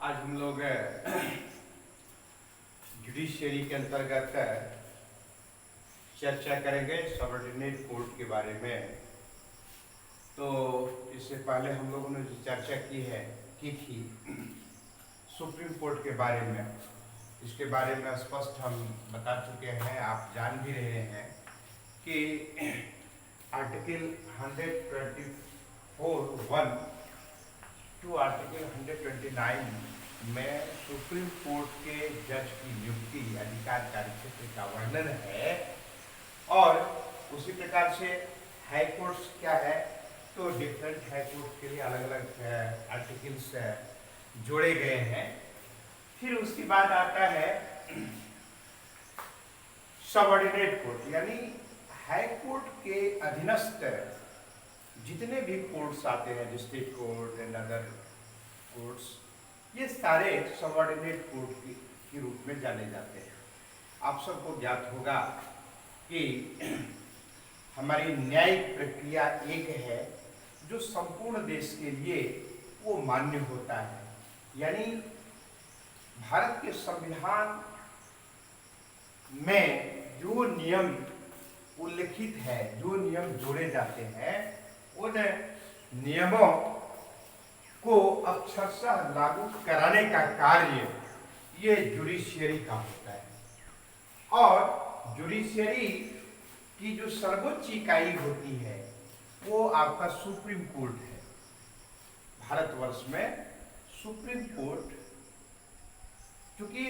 आज हम लोग जुडिशियरी के अंतर्गत चर्चा करेंगे सबऑर्डिनेट कोर्ट के बारे में। तो इससे पहले हम लोगों ने जो चर्चा की थी सुप्रीम कोर्ट के बारे में, इसके बारे में स्पष्ट हम बता चुके हैं, आप जान भी रहे हैं कि आर्टिकल 124(1) टू आर्टिकल 129 में सुप्रीम कोर्ट के जज की नियुक्ति अधिकार कार्यक्षेत्र का वर्णन है। और उसी प्रकार से हाई कोर्ट्स क्या है, तो डिफरेंट हाई कोर्ट के लिए अलग अलग आर्टिकल्स जोड़े गए हैं। फिर उसके बाद आता है सबऑर्डिनेट कोर्ट, यानी हाई कोर्ट के अधीनस्थ जितने भी कोर्ट्स आते हैं, district court and other courts, ये सारे सबऑर्डिनेट कोर्ट के रूप में जाने जाते हैं। आप सबको ज्ञात होगा कि हमारी न्यायिक प्रक्रिया एक है जो संपूर्ण देश के लिए वो मान्य होता है। यानी भारत के संविधान में जो नियम उल्लिखित है, जो नियम जोड़े जाते हैं, उन नियमों को अक्षरशः लागू कराने का कार्य ये जुडिशियरी का होता है। और जुडिशियरी की जो सर्वोच्च इकाई होती है वो आपका सुप्रीम कोर्ट है। भारतवर्ष में सुप्रीम कोर्ट चूंकि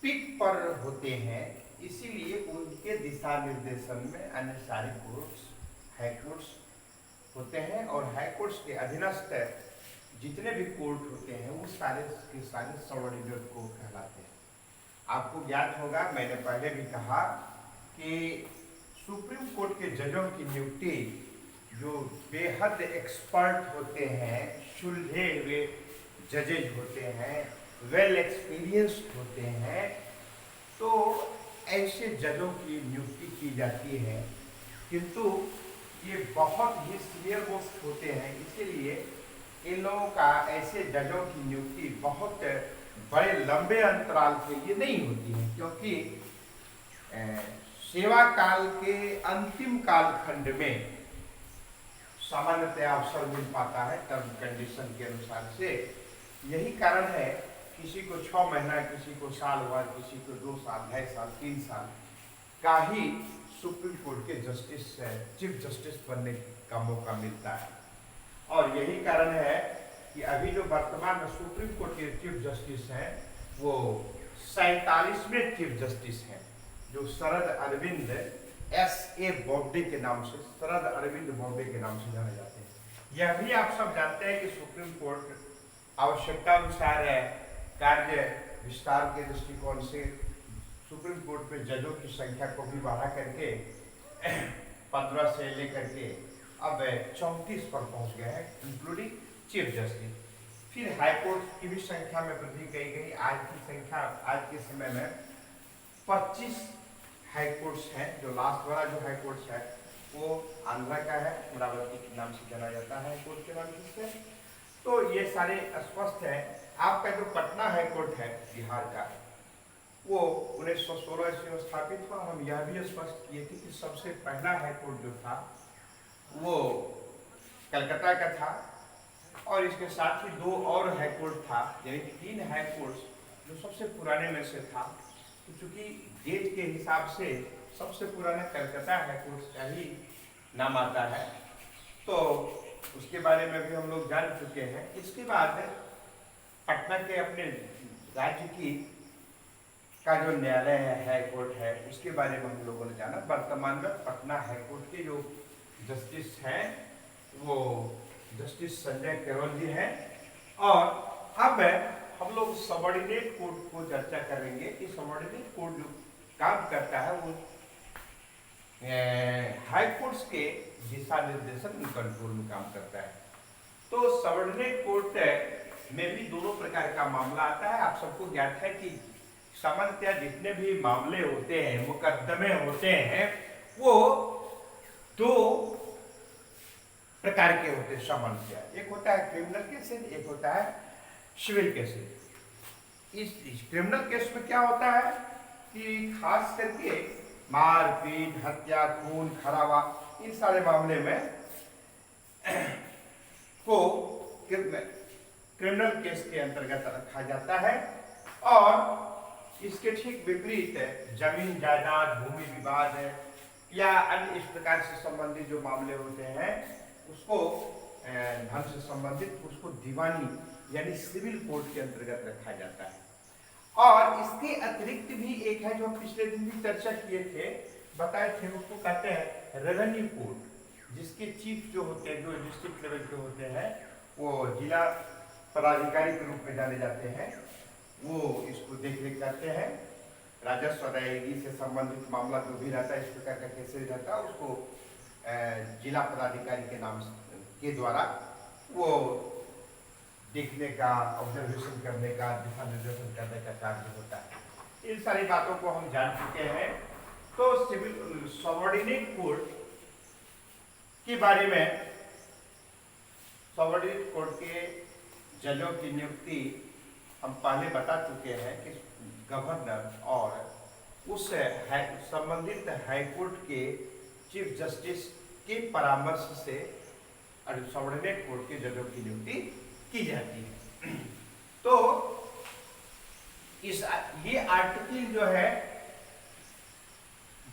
पीक पर होते हैं, इसीलिए उनके दिशा निर्देशन में अन्य सारे कोर्ट्स, हाई कोर्ट्स होते हैं। और हाई कोर्ट्स के अधीनस्थ जितने भी कोर्ट होते हैं वो सारे के सारे सबऑर्डिनेट कोर्ट कहलाते हैं। आपको ज्ञात होगा, मैंने पहले भी कहा कि सुप्रीम कोर्ट के जजों की नियुक्ति जो बेहद एक्सपर्ट होते हैं, सुलझे हुए जजेज होते हैं, वेल एक्सपीरियंस्ड होते हैं, तो ऐसे जजों की नियुक्ति की जाती है। किंतु ये बहुत ही सीनियर मोस्ट होते हैं, इसीलिए इन लोगों का ऐसे जजों की नियुक्ति बहुत बड़े लंबे अंतराल के लिए नहीं होती है, क्योंकि सेवा काल के अंतिम कालखंड में सामान्यतः अवसर मिल पाता है टर्म कंडीशन के अनुसार से। यही कारण है किसी को 6 महीना, किसी को साल भर, किसी को 2 साल, 2.5 साल, 3 साल का ही सुप्रीम कोर्ट के जस्टिस, चीफ जस्टिस बनने का मौका मिलता है। और यही कारण है कि अभी जो वर्तमान में सुप्रीम कोर्ट के चीफ जस्टिस हैं वो 47वें चीफ जस्टिस हैं, जो शरद अरविंद S.A. बोबडे के नाम से, शरद अरविंद बोबडे के नाम से जाने जाते हैं। यह भी आप सब जानते हैं कि सुप्रीम कोर्ट आवश्यकता अनुसार कार्य विस्तार के दृष्टिकोण से सुप्रीम कोर्ट में जजों की संख्या को भी बढ़ा करके 15 से लेकर के अब 34 पर पहुंच गए हैं, इंक्लूडिंग चीफ जस्टिस। फिर हाई कोर्ट की भी संख्या में वृद्धि की गई। आज की संख्या, आज के समय में 25 हाई कोर्ट्स हैं। जो लास्ट वाला जो हाई कोर्ट्स है वो आंध्रा का है, अमरावती के नाम से जाना जाता है कोर्ट के नाम से। तो ये सारे स्पष्ट है। आपका जो पटना हाई कोर्ट है बिहार का, वो 1916 ईस्वी में स्थापित हुआ। हम यह भी स्पष्ट किए थे कि सबसे पहला हाई कोर्ट जो था वो कलकत्ता का था, और इसके साथ ही 2 और हाई कोर्ट था, यानी 3 हाई कोर्ट्स जो सबसे पुराने में से था। तो चूंकि डेट के हिसाब से सबसे पुराना कलकत्ता हाई कोर्ट का ही नाम आता है, तो उसके बारे में भी हम लोग जान चुके हैं। इसके बाद पटना के अपने राज्य की का जो न्यायालय है, हाई कोर्ट है, उसके बारे में हम लोगों ने जाना। वर्तमान में पटना हाई कोर्ट के जो जस्टिस हैं वो जस्टिस संजय करोल जी हैं। और अब हम लोग सबऑर्डिनेट कोर्ट को चर्चा करेंगे कि सबऑर्डिनेट कोर्ट जो काम करता है वो हाई कोर्ट्स के दिशा निर्देशन कंट्रोल में काम करता है। तो सबऑर्डिनेट कोर्ट में भी दोनों प्रकार का मामला आता है। आप सबको ज्ञात है कि सामान्यतः जितने भी मामले होते हैं, मुकदमे होते हैं, वो 2 प्रकार के होते हैं सामान्यतः। एक होता है क्रिमिनल केसेस, एक होता है सिविल केसेस। इस क्रिमिनल केस में क्या होता है कि खास करके मारपीट, हत्या, खून खराबा, इन सारे मामले में को क्रिमिनल केस के अंतर्गत रखा जाता है। और इसके ठीक विपरीत जमीन जायदाद, भूमि विवाद या अन्य इस प्रकार से संबंधित जो मामले होते हैं उसको धन से संबंधित, उसको दीवानी यानी सिविल कोर्ट के अंतर्गत रखा जाता है। और इसके अतिरिक्त भी एक है जो पिछले दिन भी चर्चा किए थे, बताए थे, उसको कहते हैं रेवेन्यू कोर्ट, जिसके चीफ जो होते हैं, जो डिस्ट्रिक्ट लेवल के होते हैं, वो जिला पदाधिकारी के रूप में जाने जाते हैं। वो इसको देख रेख करते हैं। राजस्व अदायगी से संबंधित मामला जो भी रहता है, इस प्रकार का केसेज रहता है, उसको जिला पदाधिकारी के नाम के द्वारा वो देखने का, ऑब्जर्वेशन करने का, दिशा निर्देशन करने का कार्य होता है। इन सारी बातों को हम जान चुके हैं। तो सिविल सबऑर्डिनेट कोर्ट के बारे में, सबऑर्डिनेट कोर्ट के जजों की नियुक्ति हम पहले बता चुके हैं कि गवर्नर और उस संबंधित हाईकोर्ट के चीफ जस्टिस के परामर्श से सबऑर्डिनेट कोर्ट के जजों की नियुक्ति की जाती है। तो ये आर्टिकल जो है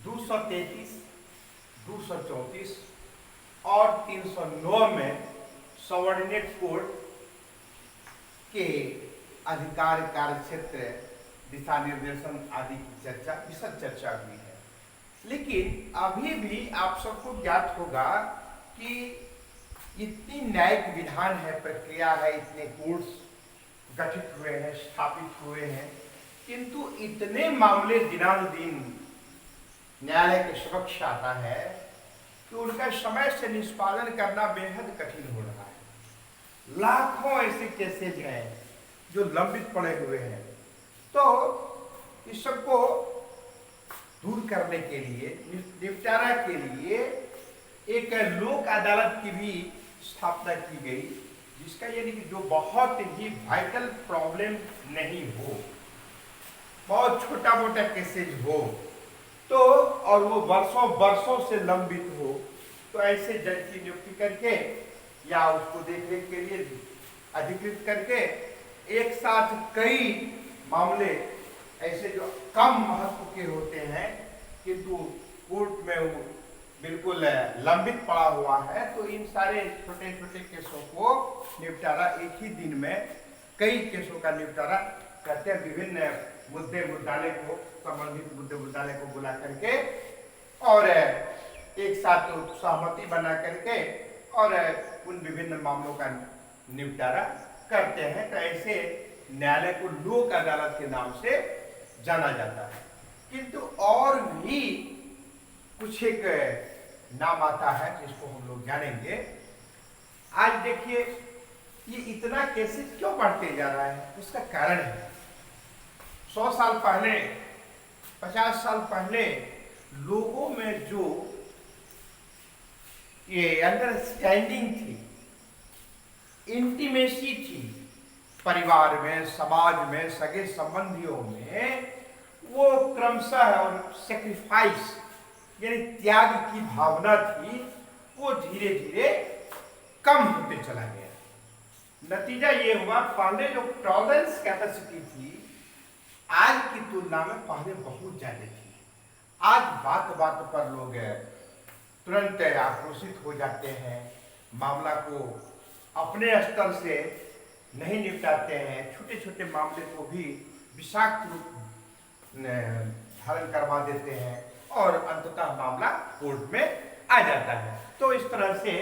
233, 234 और 309 में सबऑर्डिनेट कोर्ट के अधिकार, कार्य क्षेत्र, दिशा निर्देशन आदि की चर्चा, विशद चर्चा हुई है। लेकिन अभी भी आप सबको ज्ञात होगा कि इतनी न्यायिक विधान है, प्रक्रिया है, इतने कोर्ट्स गठित हुए हैं, स्थापित हुए हैं, किंतु इतने मामले दिनानुदिन न्यायालय के समक्ष आता है कि उनका समय से निष्पादन करना बेहद कठिन हो रहा है। लाखों ऐसे केसेज हैं जो लंबित पड़े हुए हैं। तो इस सबको दूर करने के लिए, निपटारा के लिए एक लोक अदालत की भी स्थापना की गई, जिसका यानी कि जो बहुत ही वाइटल प्रॉब्लम नहीं हो, बहुत छोटा मोटा केसेज हो, तो और वो वर्षों वर्षों से लंबित हो, तो ऐसे जज की नियुक्ति करके या उसको देखरेख के लिए अधिकृत करके एक साथ कई मामले ऐसे जो कम महत्व के होते हैं किंतु कोर्ट में वो बिल्कुल लंबित पड़ा हुआ है, तो इन सारे छोटे छोटे केसों को निपटारा एक ही दिन में, कई केसों का निपटारा करते हैं। विभिन्न मुद्दालय को, संबंधित मुद्दालय को बुला करके और एक साथ सहमति बना करके और उन विभिन्न मामलों का निपटारा करते हैं। तो ऐसे न्यायालय को लोक अदालत के नाम से जाना जाता है। किंतु और भी कुछ एक नाम आता है जिसको हम लोग जानेंगे। आज देखिए ये इतना केसेस क्यों बढ़ते जा रहा है, उसका कारण है 100 साल पहले, 50 साल पहले लोगों में जो ये अंडरस्टैंडिंग थी, इंटीमेसी थी, परिवार में, समाज में, सगे संबंधियों में, वो क्रमशः और सेक्रीफाइस यानी त्याग की भावना थी, वो धीरे धीरे कम होते चला गया। नतीजा ये हुआ, पहले जो टॉलरेंस कैपेसिटी थी आज की तुलना में पहले बहुत ज्यादा थी। आज बात बात पर लोग तुरंत आक्रोशित हो जाते हैं, मामला को अपने स्तर से नहीं निपटाते हैं, छोटे छोटे मामले को भी विषाक्त रूप धारण करवा देते हैं और अंततः मामला कोर्ट में आ जाता है। तो इस तरह से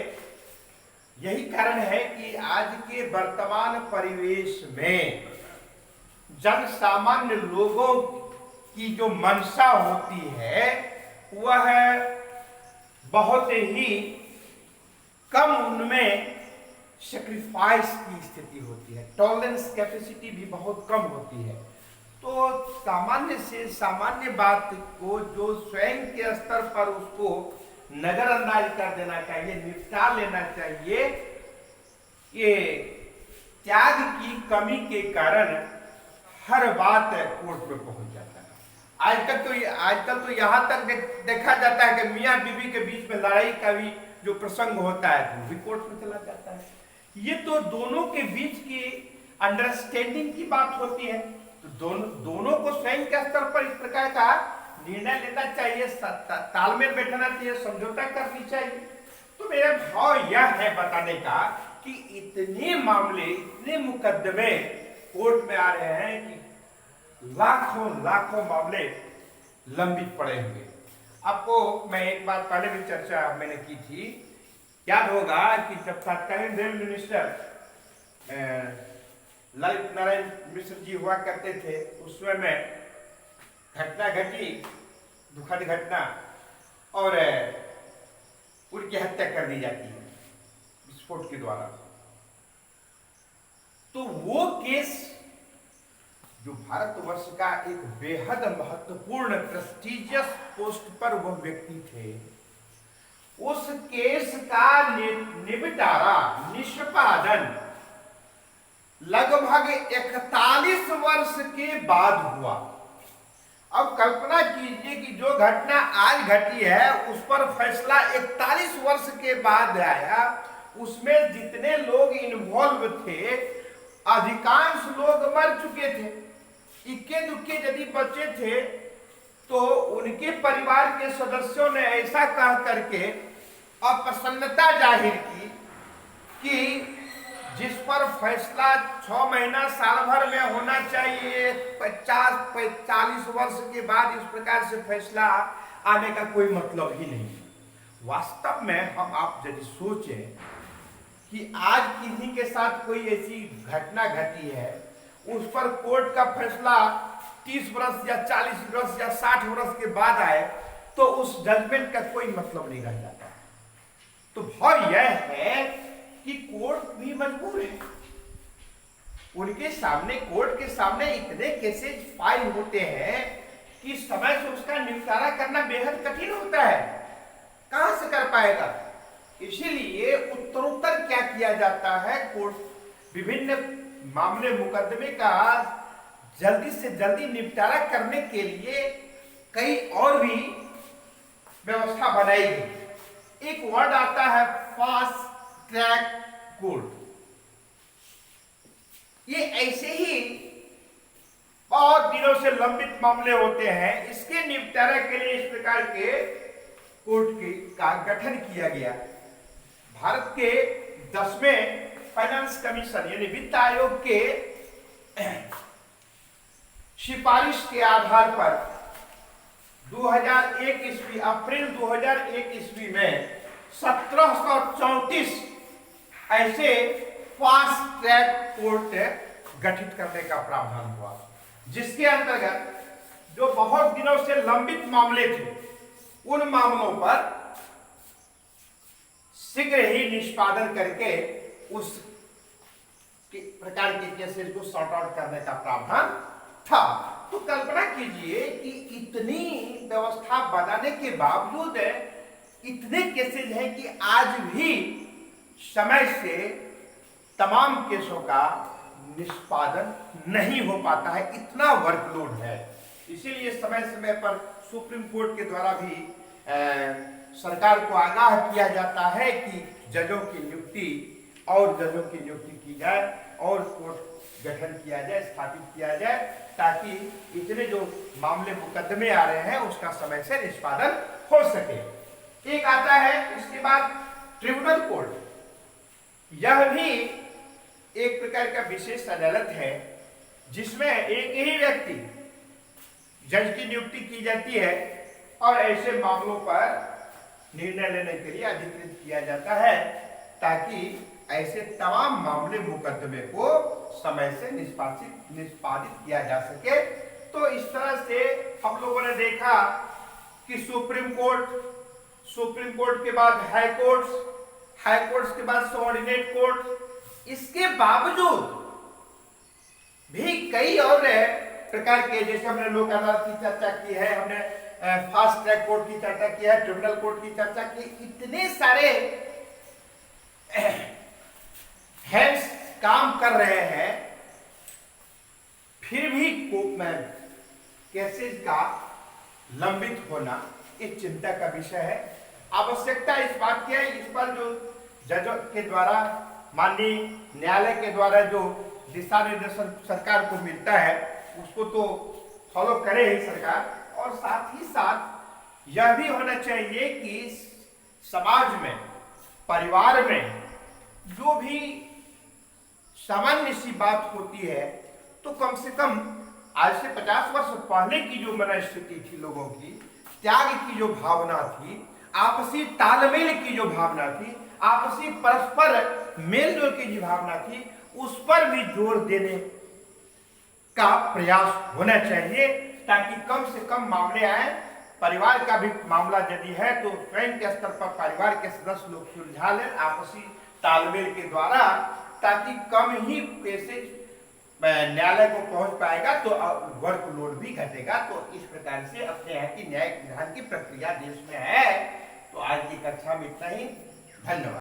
यही कारण है कि आज के वर्तमान परिवेश में जन सामान्य लोगों की जो मंशा होती है वह बहुत ही कम, उनमें सेक्रीफाइस की स्थिति होती है, टॉलरेंस कैपेसिटी भी बहुत कम होती है। तो सामान्य से सामान्य बात को जो स्वयं के स्तर पर उसको नजरअंदाज कर देना चाहिए, निपटा लेना चाहिए, ये त्याग की कमी के कारण हर बात कोर्ट में पहुंच जाता है। आजकल तो यहाँ तक देखा जाता है कि मियाँ बीवी के बीच में लड़ाई का भी जो प्रसंग होता है वो भी कोर्ट में चला जाता है। ये तो दोनों के बीच की अंडरस्टैंडिंग की बात होती है। तो दोनों को स्वयं के स्तर पर इस प्रकार का निर्णय लेना चाहिए, तालमेल बैठना चाहिए, समझौता करनी चाहिए। तो मेरा भाव यह है बताने का कि इतने मामले, इतने मुकदमे कोर्ट में आ रहे हैं कि लाखों मामले लंबित पड़े हुए। आपको मैं एक बार पहले भी चर्चा मैंने की थी, याद होगा कि जब तत्कालीन रेल मिनिस्टर ललित नारायण मिश्र जी हुआ करते थे, उस समय में घटना घटी, दुखद घटना, और उनकी हत्या कर दी जाती है विस्फोट के द्वारा। तो वो केस जो भारतवर्ष का एक बेहद महत्वपूर्ण प्रेस्टिजियस पोस्ट पर वह व्यक्ति थे, उस केस का निपटारा, निष्पादन लगभग 41 वर्ष के बाद हुआ। अब कल्पना कीजिए कि जो घटना आज घटी है उस पर फैसला 41 वर्ष के बाद आया। उसमें जितने लोग इन्वॉल्व थे, अधिकांश लोग मर चुके थे। इक्के दुक्के यदि बचे थे तो उनके परिवार के सदस्यों ने ऐसा कह करके अप्रसन्नता जाहिर की कि जिस पर फैसला 6 महीना साल भर में होना चाहिए, 50-40 वर्ष के बाद इस प्रकार से फैसला आने का कोई मतलब ही नहीं। वास्तव में हम आप यदि सोचें कि आज किसी के साथ कोई ऐसी घटना घटी है, उस पर कोर्ट का फैसला 30 वर्ष या 40 वर्ष या 60 वर्ष के बाद आए तो उस जजमेंट का कोई मतलब नहीं रह जाता। तो भाव यह है कि कोर्ट भी मजबूर है। उनके सामने, कोर्ट के सामने इतने केसेस फाइल होते हैं कि समय से उसका निपटारा करना बेहद कठिन होता है। कहां से कर पाएगा? इसीलिए उत्तरोत्तर क्या किया जाता है, कोर्ट विभिन्न मामले मुकदमे का जल्दी से जल्दी निपटारा करने के लिए कई और भी व्यवस्था बनाई गई। एक वर्ड आता है फास्ट ट्रैक कोर्ट। ये ऐसे ही बहुत दिनों से लंबित मामले होते हैं, इसके निपटारे के लिए इस प्रकार के कोर्ट का गठन किया गया। भारत के 10वें फाइनेंस कमीशन यानी वित्त आयोग के सिफारिश के आधार पर 2001 ईस्वी, अप्रैल 2001 ईस्वी में 1734 ऐसे फास्ट ट्रैक कोर्ट गठित करने का प्रावधान हुआ, जिसके अंतर्गत जो बहुत दिनों से लंबित मामले थे उन मामलों पर शीघ्र ही निष्पादन करके उस प्रकार के केसेस को सॉर्ट आउट करने का प्रावधान था। तो कल्पना कीजिए कि इतनी व्यवस्था बनाने के बावजूद इतने केसेस हैं कि आज भी समय से तमाम केसों का निष्पादन नहीं हो पाता है, इतना वर्कलोड है। इसीलिए समय समय पर सुप्रीम कोर्ट के द्वारा भी सरकार को आगाह किया जाता है कि जजों की नियुक्ति की जाए और कोर्ट गठन किया जाए, स्थापित किया जाए, ताकि इतने जो मामले मुकदमे आ रहे हैं उसका समय से निष्पादन हो सके। एक आता है इसके बाद ट्रिब्यूनल कोर्ट। यह भी एक प्रकार का विशेष अदालत है जिसमें एक ही व्यक्ति जज की नियुक्ति की जाती है और ऐसे मामलों पर निर्णय लेने के लिए अधिकृत किया जाता है, ताकि ऐसे तमाम मामले मुकदमे को समय से निष्पादित किया जा सके। तो इस तरह से हम लोगों ने देखा कि सुप्रीम कोर्ट के बाद हाई कोर्ट्स के बाद सबऑर्डिनेट कोर्ट, इसके बावजूद भी कई और प्रकार के, जैसे हमने लोक अदालत की चर्चा की है, हमने फास्ट ट्रैक कोर्ट की चर्चा की है, ट्रिब्यूनल कोर्ट की चर्चा की, इतने सारे हैंड्स काम कर रहे हैं, फिर भी केसेस का लंबित होना एक चिंता का विषय है। आवश्यकता इस बात की है, इस पर जो जजों के द्वारा, माननीय न्यायालय के द्वारा जो दिशा निर्देशन सरकार को मिलता है उसको तो फॉलो करे ही सरकार। और साथ ही साथ यह भी होना चाहिए कि समाज में, परिवार में जो भी सामान्य सी बात होती है तो कम से कम आज से 50 वर्ष पहले की जो मनस्थिति थी लोगों की, त्याग की जो भावना थी, आपसी तालमेल की जो भावना थी, आपसी परस्पर मेलजोल की जो भावना थी, उस पर भी जोर देने का प्रयास होना चाहिए ताकि कम से कम मामले आए। परिवार का भी मामला यदि है तो स्वयं के स्तर पर परिवार के सदस्य लोग सुलझा लें आपसी तालमेल के द्वारा, ताकि कम ही केसेज न्यायालय को पहुंच पाएगा तो वर्कलोड भी घटेगा। तो इस प्रकार से अपने यहाँ की न्यायिक विधान की प्रक्रिया देश में है। तो आज की कक्षा में इतना ही, धन्यवाद।